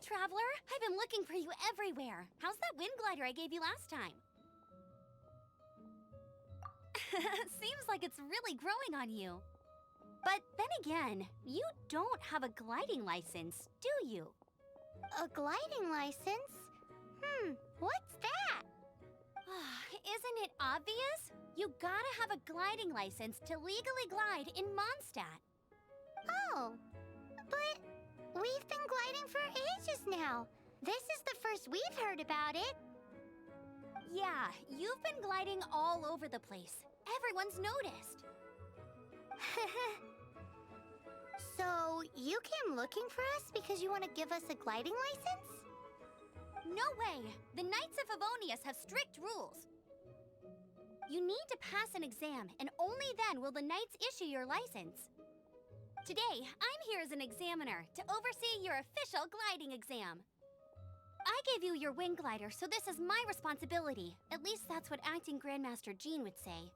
traveler! I've been looking for you everywhere. How's that wind glider I gave you last time? Seems like it's really growing on you. But then again, you don't have a gliding license, do you? A gliding license? What's that? Isn't it obvious? You gotta have a gliding license to legally glide in Mondstadt. Oh, but we've been gliding for ages now. This is the first we've heard about it. Yeah, you've been gliding all over the place. Everyone's noticed. So, you came looking for us because you want to give us a gliding license? No way! The Knights of Favonius have strict rules. You need to pass an exam, and only then will the Knights issue your license. Today, I'm here as an examiner to oversee your official gliding exam. I gave you your wing glider, so this is my responsibility. At least that's what Acting Grandmaster Jean would say.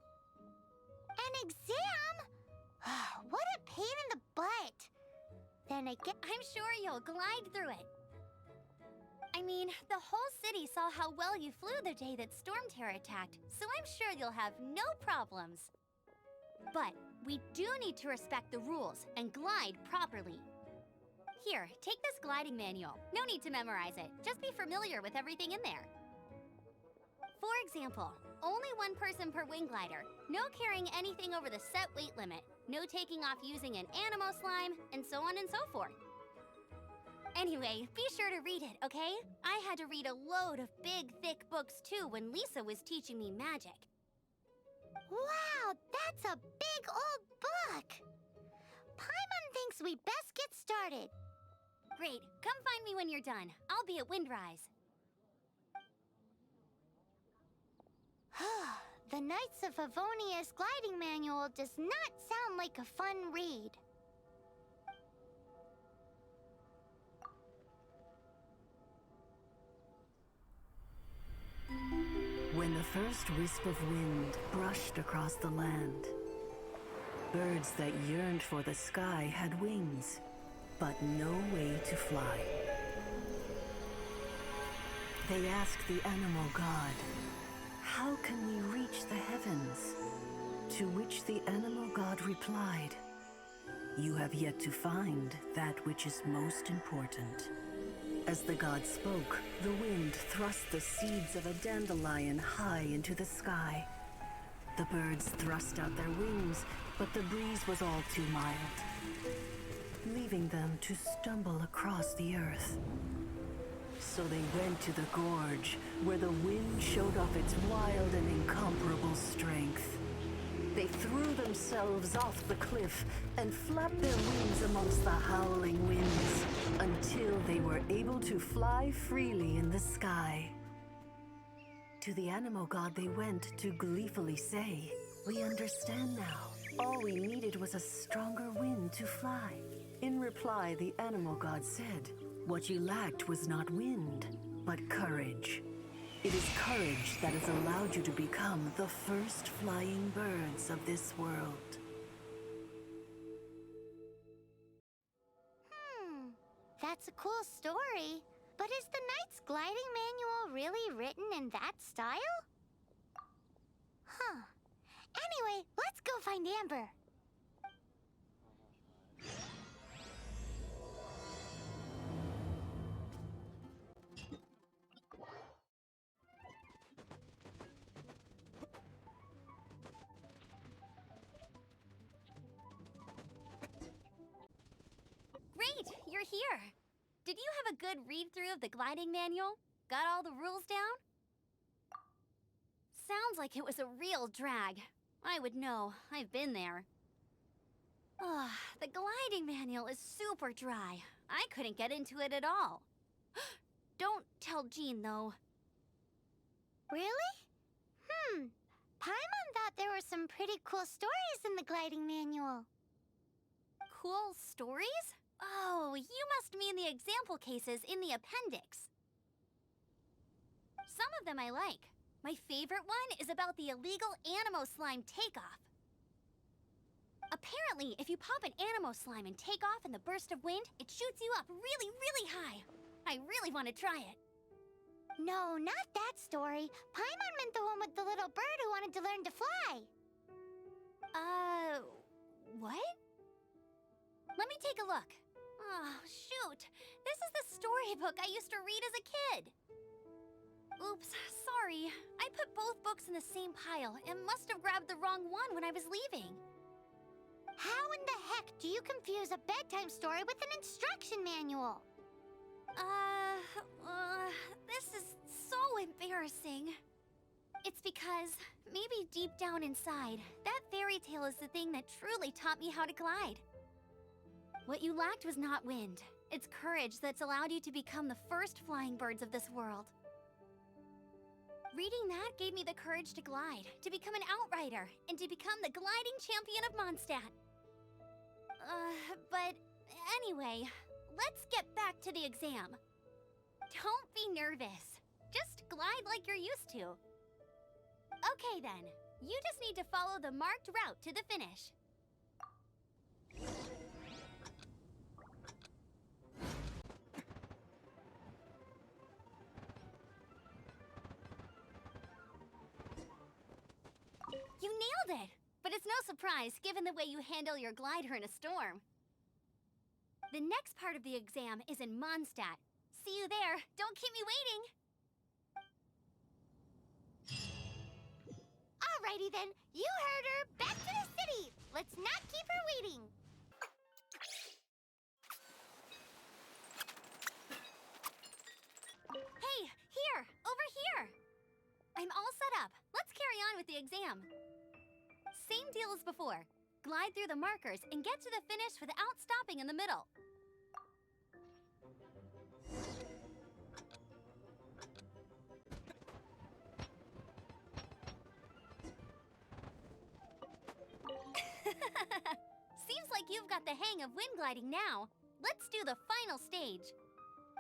An exam? What a pain in the butt. Then again, I'm sure you'll glide through it. I mean, the whole city saw how well you flew the day that Storm Terror attacked, so I'm sure you'll have no problems. But we do need to respect the rules and glide properly. Here, take this gliding manual. No need to memorize it. Just be familiar with everything in there. For example, only one person per wing glider, no carrying anything over the set weight limit, no taking off using an animo slime, and so on and so forth. Anyway, be sure to read it, okay? I had to read a load of big, thick books too when Lisa was teaching me magic. Wow, that's a big old book! Paimon thinks we best get started. Great, come find me when you're done. I'll be at Windrise. The Knights of Favonius gliding manual does not sound like a fun read. When the first wisp of wind brushed across the land, birds that yearned for the sky had wings, but no way to fly. They asked the animal god, "How can we reach the heavens?" To which the animal god replied, "You have yet to find that which is most important." As the god spoke, the wind thrust the seeds of a dandelion high into the sky. The birds thrust out their wings, but the breeze was all too mild, leaving them to stumble across the earth. So they went to the gorge, where the wind showed off its wild and incomparable strength. They threw themselves off the cliff and flapped their wings amongst the howling winds until they were able to fly freely in the sky. To the animal god they went to gleefully say, "We understand now. All we needed was a stronger wind to fly." In reply, the animal god said, "What you lacked was not wind, but courage. It is courage that has allowed you to become the first flying birds of this world." That's a cool story. But is the Knight's gliding manual really written in that style? Anyway, let's go find Amber. Great, you're here. Did you have a good read-through of the gliding manual? Got all the rules down? Sounds like it was a real drag. I would know. I've been there. The gliding manual is super dry. I couldn't get into it at all. Don't tell Jean, though. Really? Paimon thought there were some pretty cool stories in the gliding manual. Cool stories? Oh, you must mean the example cases in the appendix. Some of them I like. My favorite one is about the illegal animo slime takeoff. Apparently, if you pop an animo slime and take off in the burst of wind, it shoots you up really, really high. I really want to try it. No, not that story. Paimon meant the one with the little bird who wanted to learn to fly. What? Let me take a look. Oh, shoot. This is the storybook I used to read as a kid. Oops, sorry. I put both books in the same pile and must have grabbed the wrong one when I was leaving. How in the heck do you confuse a bedtime story with an instruction manual? This is so embarrassing. It's because, maybe deep down inside, that fairy tale is the thing that truly taught me how to glide. What you lacked was not wind. It's courage that's allowed you to become the first flying birds of this world. Reading that gave me the courage to glide, to become an outrider, and to become the gliding champion of Mondstadt. But anyway, let's get back to the exam. Don't be nervous. Just glide like you're used to. Okay then, you just need to follow the marked route to the finish. You nailed it! But it's no surprise, given the way you handle your glider in a storm. The next part of the exam is in Mondstadt. See you there. Don't keep me waiting. Alrighty then, you heard her. Back to the city. Let's not keep her waiting. Hey, here! Over here! I'm all set up. Let's carry on with the exam. Same deal as before. Glide through the markers and get to the finish without stopping in the middle. Seems like you've got the hang of wind gliding now. Let's do the final stage.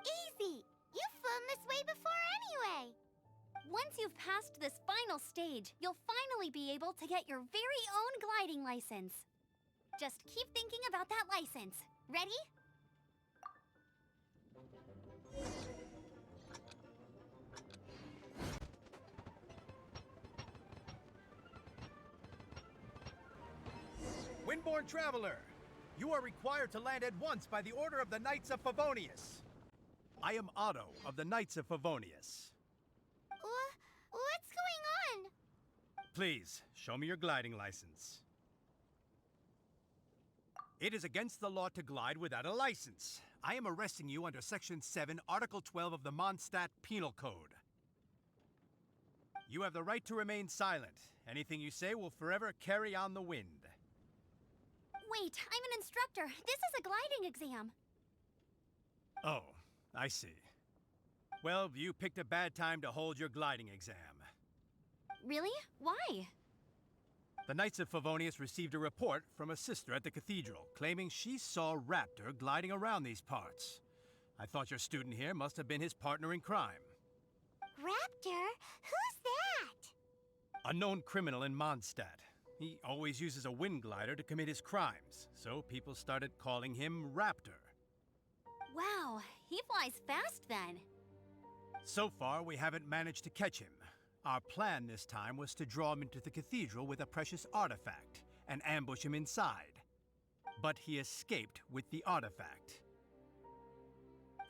Easy. You've flown this way before anyway. Once you've passed this final stage, you'll finally be able to get your very own gliding license. Just keep thinking about that license. Ready? Windborne Traveler, you are required to land at once by the order of the Knights of Favonius. I am Otto of the Knights of Favonius. What's going on? Please, show me your gliding license. It is against the law to glide without a license. I am arresting you under Section 7, Article 12 of the Mondstadt Penal Code. You have the right to remain silent. Anything you say will forever carry on the wind. Wait, I'm an instructor. This is a gliding exam. Oh, I see. Well, you picked a bad time to hold your gliding exam. Really? Why? The Knights of Favonius received a report from a sister at the cathedral, claiming she saw Raptor gliding around these parts. I thought your student here must have been his partner in crime. Raptor? Who's that? A known criminal in Mondstadt. He always uses a wind glider to commit his crimes, so people started calling him Raptor. Wow, he flies fast then. So far, we haven't managed to catch him. Our plan this time was to draw him into the cathedral with a precious artifact and ambush him inside. But he escaped with the artifact.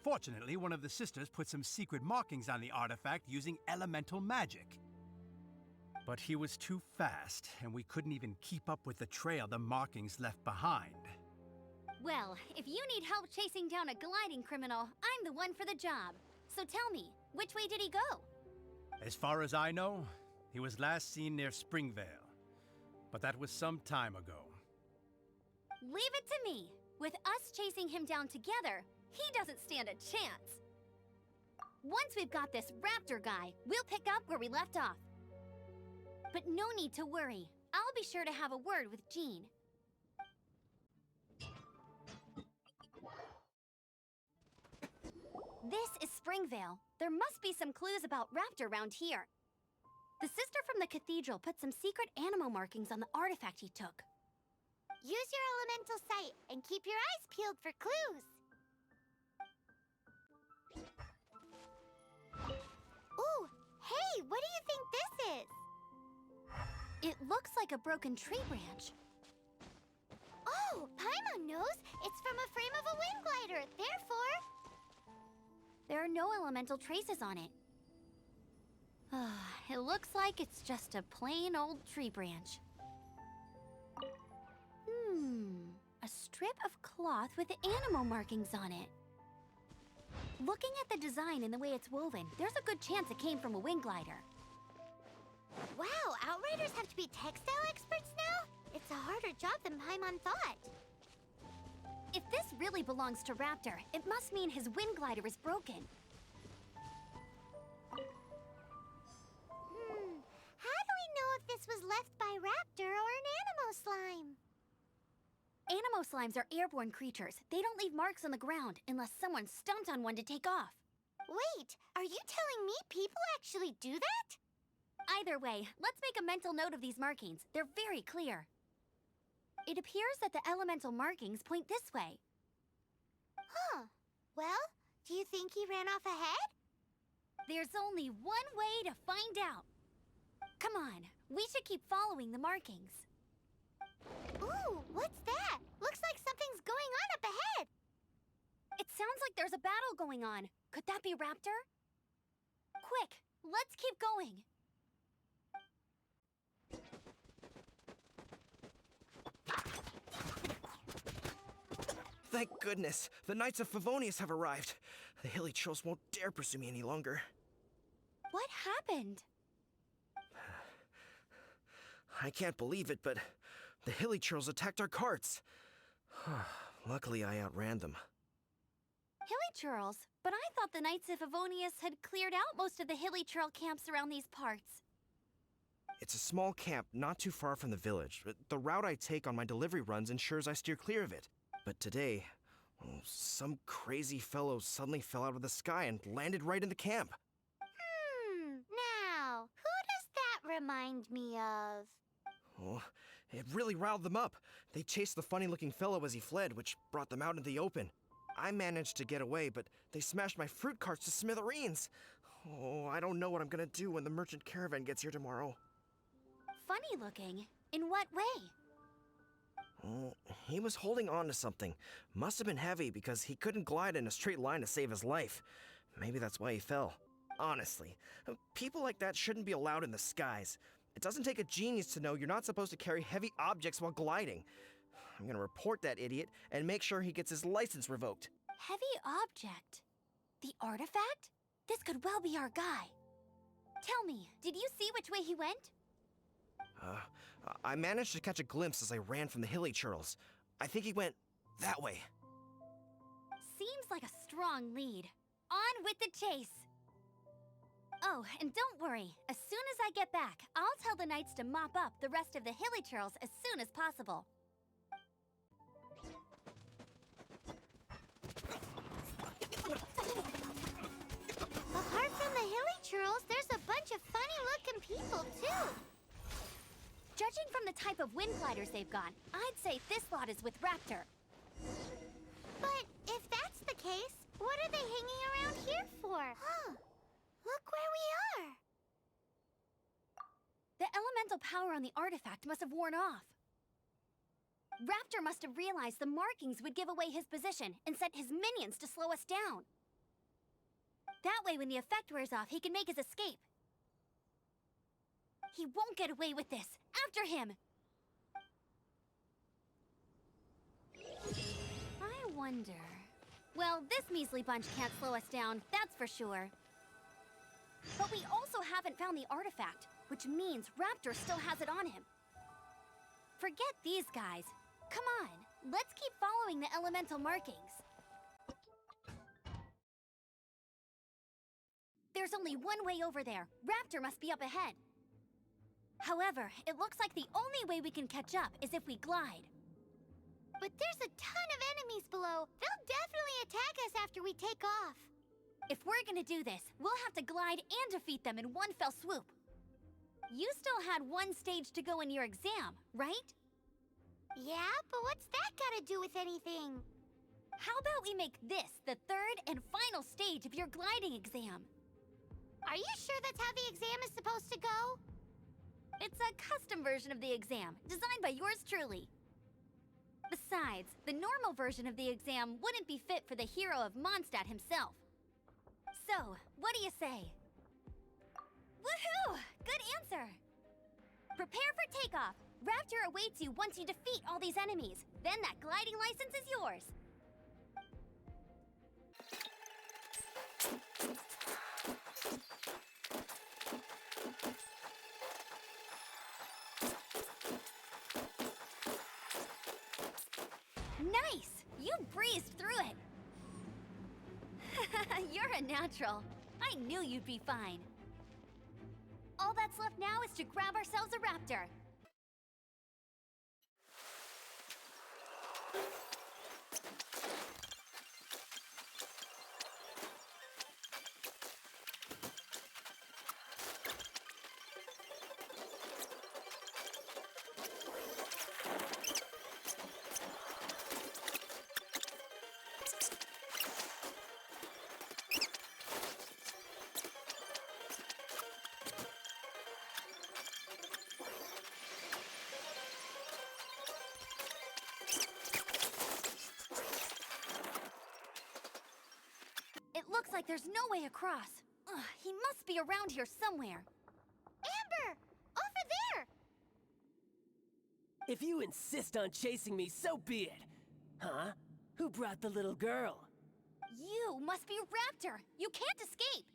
Fortunately, one of the sisters put some secret markings on the artifact using elemental magic. But he was too fast, and we couldn't even keep up with the trail the markings left behind. Well, if you need help chasing down a gliding criminal, I'm the one for the job. So tell me, which way did he go? As far as I know, he was last seen near Springvale. But that was some time ago. Leave it to me. With us chasing him down together, he doesn't stand a chance. Once we've got this Raptor guy, we'll pick up where we left off. But no need to worry. I'll be sure to have a word with Jean. This is Springvale. There must be some clues about Raptor around here. The sister from the cathedral put some secret animal markings on the artifact he took. Use your elemental sight and keep your eyes peeled for clues. looks like a broken tree branch. Oh, Paimon knows. It's from a frame of a wind glider. Therefore... There are no elemental traces on it. It looks like it's just a plain old tree branch. A strip of cloth with animal markings on it. Looking at the design and the way it's woven, there's a good chance it came from a wind glider. Wow, Outriders have to be textile experts now? It's a harder job than Paimon thought. If this really belongs to Raptor, it must mean his wind glider is broken. How do we know if this was left by Raptor or an Animo slime? Animo slimes are airborne creatures. They don't leave marks on the ground unless someone stomped on one to take off. Wait, are you telling me people actually do that? Either way, let's make a mental note of these markings. They're very clear. It appears that the elemental markings point this way. Huh. Well, do you think he ran off ahead? There's only one way to find out. Come on, we should keep following the markings. Ooh, what's that? Looks like something's going on up ahead. It sounds like there's a battle going on. Could that be Raptor? Quick, let's keep going. Thank goodness, the Knights of Favonius have arrived. The hilly trolls won't dare pursue me any longer. What happened? I can't believe it, but the hilly trolls attacked our carts. Luckily, I outran them. Hilly churls? But I thought the Knights of Favonius had cleared out most of the hilly churl camps around these parts. It's a small camp not too far from the village. The route I take on my delivery runs ensures I steer clear of it. But today, some crazy fellow suddenly fell out of the sky and landed right in the camp. Now, who does that remind me of? Oh, it really riled them up. They chased the funny-looking fellow as he fled, which brought them out in the open. I managed to get away, but they smashed my fruit carts to smithereens. Oh, I don't know what I'm gonna do when the merchant caravan gets here tomorrow. Funny looking? In what way? Oh, he was holding on to something. Must have been heavy because he couldn't glide in a straight line to save his life. Maybe that's why he fell. Honestly, people like that shouldn't be allowed in the skies. It doesn't take a genius to know you're not supposed to carry heavy objects while gliding. I'm gonna report that idiot and make sure he gets his license revoked. Heavy object? The artifact? This could well be our guy. Tell me, did you see which way he went? I managed to catch a glimpse as I ran from the hilly churls. I think he went that way. Seems like a strong lead. On with the chase! Oh, and don't worry. As soon as I get back, I'll tell the knights to mop up the rest of the hilly churls as soon as possible. Apart from the hilly churls, there's a bunch of funny-looking people, too. Judging from the type of wind gliders they've got, I'd say this lot is with Raptor. But if that's the case, what are they hanging around here for? Huh. Look where we are. The elemental power on the artifact must have worn off. Raptor must have realized the markings would give away his position and sent his minions to slow us down. That way, when the effect wears off, he can make his escape. He won't get away with this. After him! I wonder... Well, this measly bunch can't slow us down, that's for sure. But we also haven't found the artifact, which means Raptor still has it on him. Forget these guys. Come on, let's keep following the elemental markings. There's only one way over there. Raptor must be up ahead. However, it looks like the only way we can catch up is if we glide. But there's a ton of enemies below. They'll definitely attack us after we take off. If we're gonna do this, we'll have to glide and defeat them in one fell swoop. You still had one stage to go in your exam, right? Yeah, but what's that gotta do with anything? How about we make this the third and final stage of your gliding exam? Are you sure that's how the exam is supposed to go? It's a custom version of the exam, designed by yours truly. Besides, the normal version of the exam wouldn't be fit for the hero of Mondstadt himself. So, what do you say? Woohoo! Good answer! Prepare for takeoff. Raptor awaits you once you defeat all these enemies. Then that gliding license is yours. Nice! You breezed through it! You're a natural. I knew you'd be fine. All that's left now is to grab ourselves a raptor. It looks like there's no way across. Ugh, he must be around here somewhere. Amber! Over there! If you insist on chasing me, so be it. Huh? Who brought the little girl? You must be Raptor. You can't escape.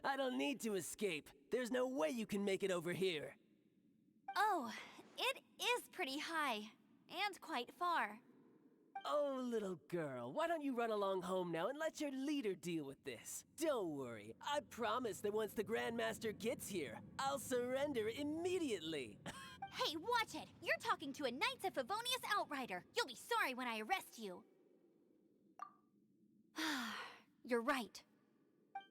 I don't need to escape. There's no way you can make it over here. Oh, it is pretty high. And quite far. Oh, little girl, why don't you run along home now and let your leader deal with this? Don't worry, I promise that once the Grandmaster gets here, I'll surrender immediately. Hey, watch it! You're talking to a Knights of Favonius outrider. You'll be sorry when I arrest you. You're right.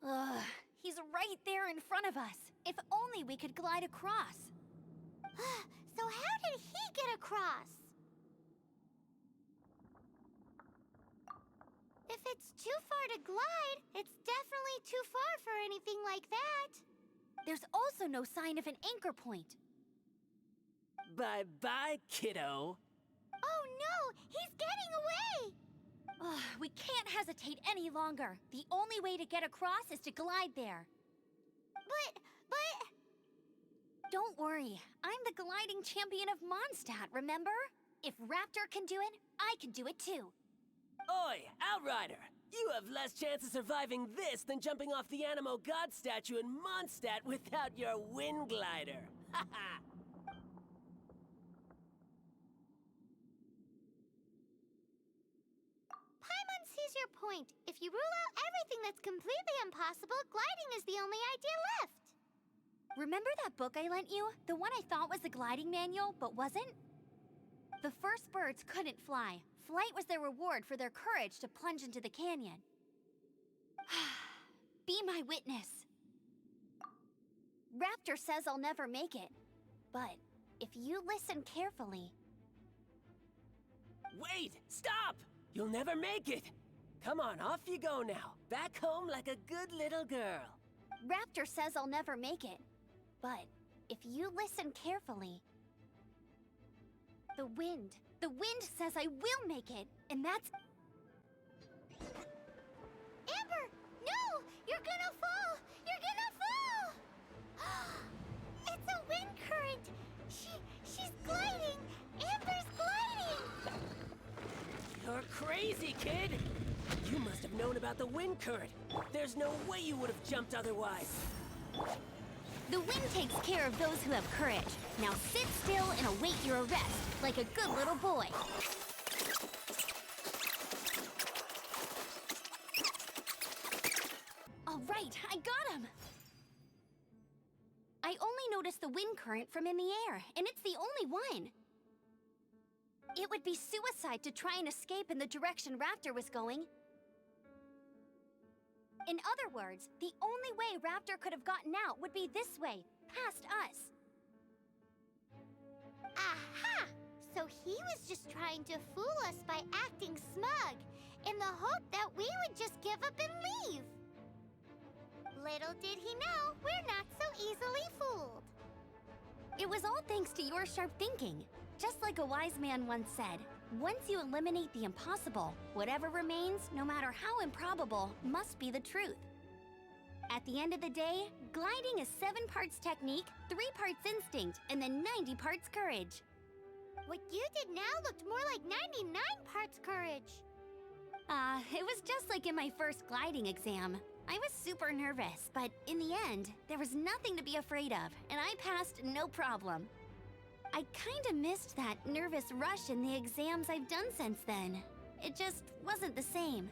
Ugh, he's right there in front of us. If only we could glide across. So how did he get across? If it's too far to glide, it's definitely too far for anything like that. There's also no sign of an anchor point. Bye-bye, kiddo. Oh no! He's getting away! Ugh, we can't hesitate any longer. The only way to get across is to glide there. But... Don't worry, I'm the gliding champion of Mondstadt, remember? If Raptor can do it, I can do it too. Oi, Outrider! You have less chance of surviving this than jumping off the Animo God statue in Mondstadt without your wind glider. Haha! Paimon sees your point. If you rule out everything that's completely impossible, gliding is the only idea left. Remember that book I lent you? The one I thought was the gliding manual, but wasn't? The first birds couldn't fly. Flight was their reward for their courage to plunge into the canyon. Be my witness. Raptor says I'll never make it. But if you listen carefully... Wait! Stop! You'll never make it! Come on, off you go now. Back home like a good little girl. Raptor says I'll never make it. But if you listen carefully... The wind says I will make it, and that's... Amber! No! You're gonna fall! You're gonna fall! It's a wind current! She's gliding! Amber's gliding! You're crazy, kid! You must have known about the wind current. There's no way you would have jumped otherwise. The wind takes care of those who have courage. Now sit still and await your arrest, like a good little boy. All right, I got him! I only noticed the wind current from in the air, and it's the only one. It would be suicide to try and escape in the direction Raptor was going. In other words, the only way Raptor could have gotten out would be this way, past us. Aha! So he was just trying to fool us by acting smug, in the hope that we would just give up and leave. Little Little did he know, we're not so easily fooled. It was all thanks to your sharp thinking. Just like a wise man once said, once you eliminate the impossible, whatever remains, no matter how improbable, must be the truth. At the end of the day, gliding is 7 parts technique, 3 parts instinct, and then 90 parts courage. What you did now looked more like 99 parts courage. It was just like in my first gliding exam. I was super nervous, but in the end, there was nothing to be afraid of, and I passed no problem. I kinda missed that nervous rush in the exams I've done since then. It just wasn't the same.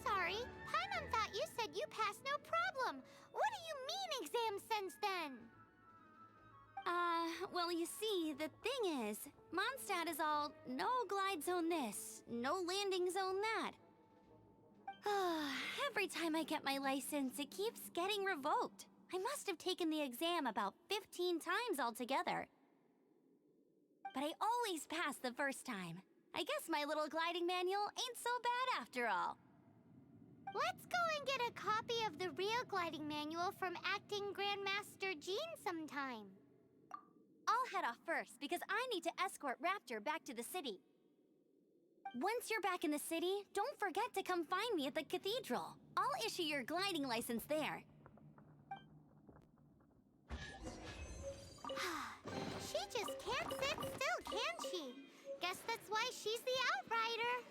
Sorry. Paimon thought you said you passed no problem. What do you mean exam since then? Well, you see, the thing is, Mondstadt is all no glide zone this, no landing zone that. Every time I get my license, it keeps getting revoked. I must have taken the exam about 15 times altogether. But I always pass the first time. I guess my little gliding manual ain't so bad after all. Let's go and get a copy of the real gliding manual from Acting Grandmaster Jean sometime. I'll head off first because I need to escort Raptor back to the city. Once you're back in the city, don't forget to come find me at the cathedral. I'll issue your gliding license there. She just can't sit still, can she? Guess that's why she's the outrider.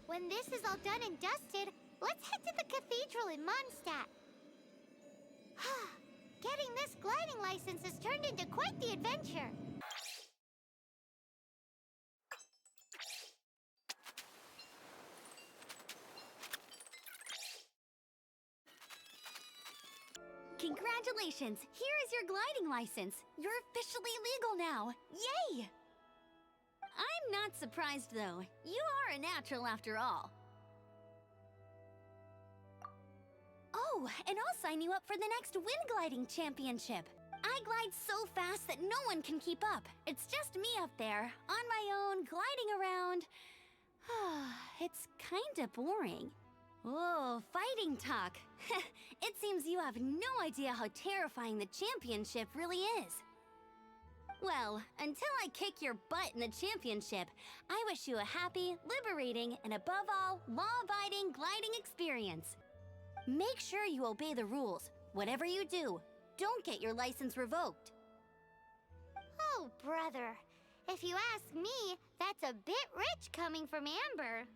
When this is all done and dusted, let's head to the cathedral in Mondstadt. Getting this gliding license has turned into quite the adventure. Congratulations! Here is your gliding license. You're officially legal now. Yay! I'm not surprised, though. You are a natural after all. Oh, and I'll sign you up for the next wind gliding championship. I glide so fast that no one can keep up. It's just me up there, on my own, gliding around. It's kinda boring. Oh, fighting talk. It seems you have no idea how terrifying the championship really is. Well, until I kick your butt in the championship, I wish you a happy, liberating, and above all, law-abiding gliding experience. Make sure you obey the rules. Whatever you do, don't get your license revoked. Oh, brother. If you ask me, that's a bit rich coming from Amber.